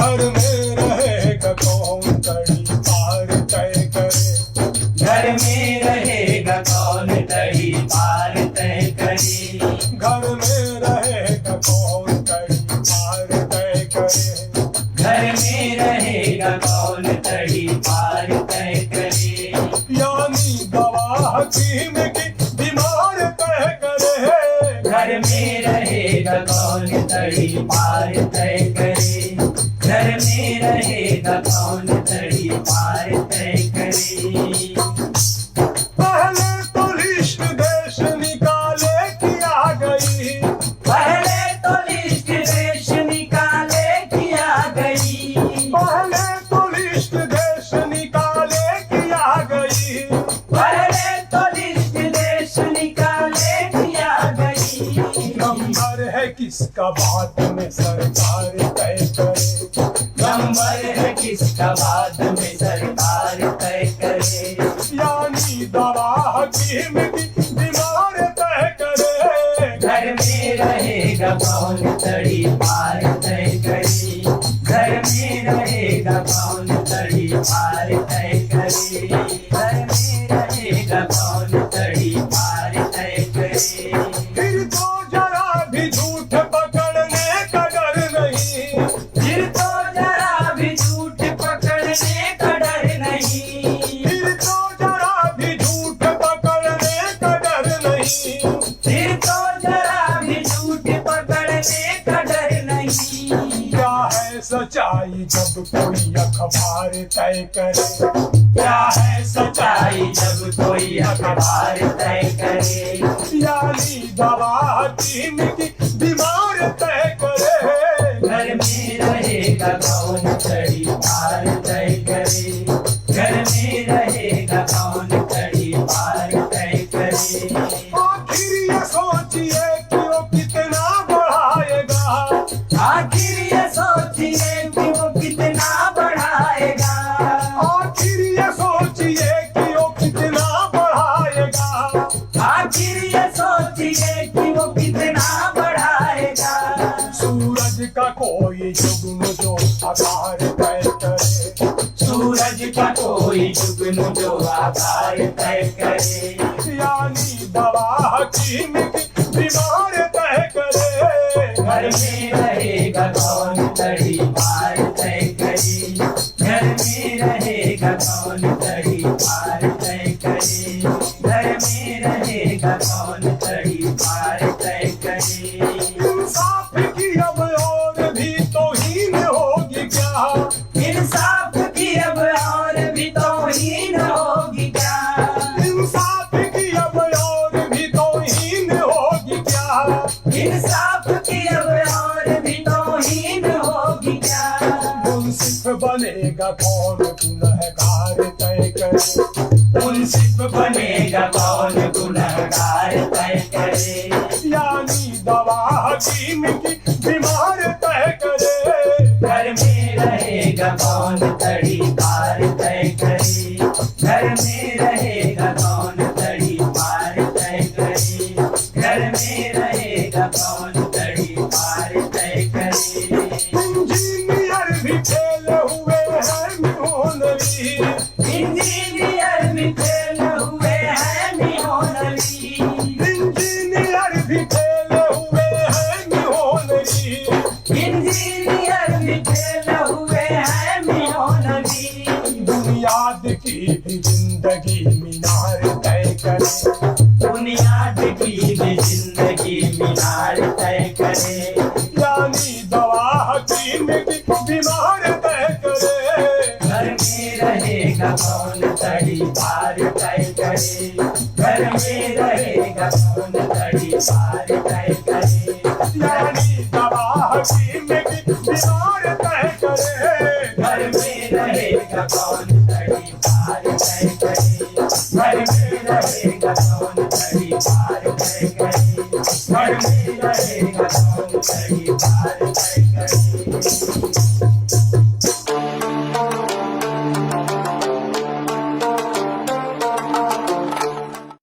घर में रहेगा कौन तड़ी पार तय करे। घर में रहेगा कौन तड़ी पार तय करे। घर में रहेगा कौन तड़ी पार तय करे। घर में रहेगा कौन तड़ी पार तय करे। यानी दवा हकीम की बीमार तय करे। घर में रहेगा कौन तड़ी पार तय करे। घर में रहेगा कौन तड़ी पार तय करे। पहले तो लिस्ट देश निकाले की आ गई। पहले तो लिस्ट देश निकाले की आ गई। पहले तो लिस्ट देश निकाले की आ गई। पहले तो लिस्ट देश निकाले की आ गई। नंबर है किसका बात में सरकार तय करे। नंबर है किसका बाद में सरकार तय करे। यानी दवा हकीम की बीमार तय करे। घर में रहेगा कौन तड़ी पार तय करे। घर में रहेगा कौन तड़ी पार तय करे। घर में रहेगा कौन तड़ी पार तय करे। फिर तो जरा भी झूठ पकड़ने का डर नहीं। फिर तो जरा भी झूठ पकड़ने का डर नहीं। फिर तो जरा भी झूठ पकड़ने का डर नहीं। फिर तो जरा भी झूठ पकड़ने का डर नहीं। क्या है सच्चाई जब कोई अखबार तय करे। क्या है सच्चाई जब कोई अखबार तय करे। यानी दवा हकीम की बीमार तय करे। घर में रहेगा कौन तड़ी पार तय करे। घर में रहेगा कौन तड़ी पार तय करे। आखिर ये सोचिए कि वो कितना बढ़ाएगा। आखिर ये सोचिए कि वो कितना बढ़ाएगा। आखिर ये सोचिए कि वो कितना बढ़ाएगा। आखिर ये सोचिए कि वो कितना बढ़ाएगा। सूरज का कोई जुगनू जो आकार तय करे। सूरज का कोई जुगनू जो आकार तय करे। यानी दवा हकीम की बीमार तय करे। घर में रहेगा कौन तड़ी पार तय करे। घर में रहेगा कौन तड़ी पार तय करे। घर में रहेगा कौन तड़ी पार तय करे। इंसाफ की अब और भी तौहीन होगी क्या। इंसाफ की अब और भी तौहीन होगी क्या। इंसाफ की अब और भी तौहीन होगी क्या। इंसाफ की अब और भी तौहीन होगी क्या। मुंसिफ बनेगा कौन गुनहगार तय करे। मुंसिफ बनेगा कौन गुनहगार तय करे। यानी दवा हकीम की बीमार तय करे। घर में रहेगा कौन तड़ी पार तय करे। घर में रहेगा कौन तड़ी पार तय करे। घर में रहेगा कौन तड़ी पार तय करे। इंजीनियर भी फेल हुए हैं मिहोनवी। इंजीनियर भी फेल हुए हैं मिहोनवी। इंजीनियर भी फेल हुए हैं मिहोनवी। इंजीनियर भी फेल हुए हैं मिहोनवी। बुनियाद की भी जिंदगी मीनार तय करे। बुनियाद की भी जिंदगी मीनार तय करे। यानी दवा हकीम की बीमार तय करे। घर में रहेगा कौन तड़ी पार तय करे। घर में रहेगा कौन तड़ी पार तय करे। यानी दवा हकीम की बीमार तय करे। घर में रहेगा कौन तड़ी पार तय करे। घर में रहेगा कौन तड़ी पार तय करे। घर में रहेगा कौन तड़ी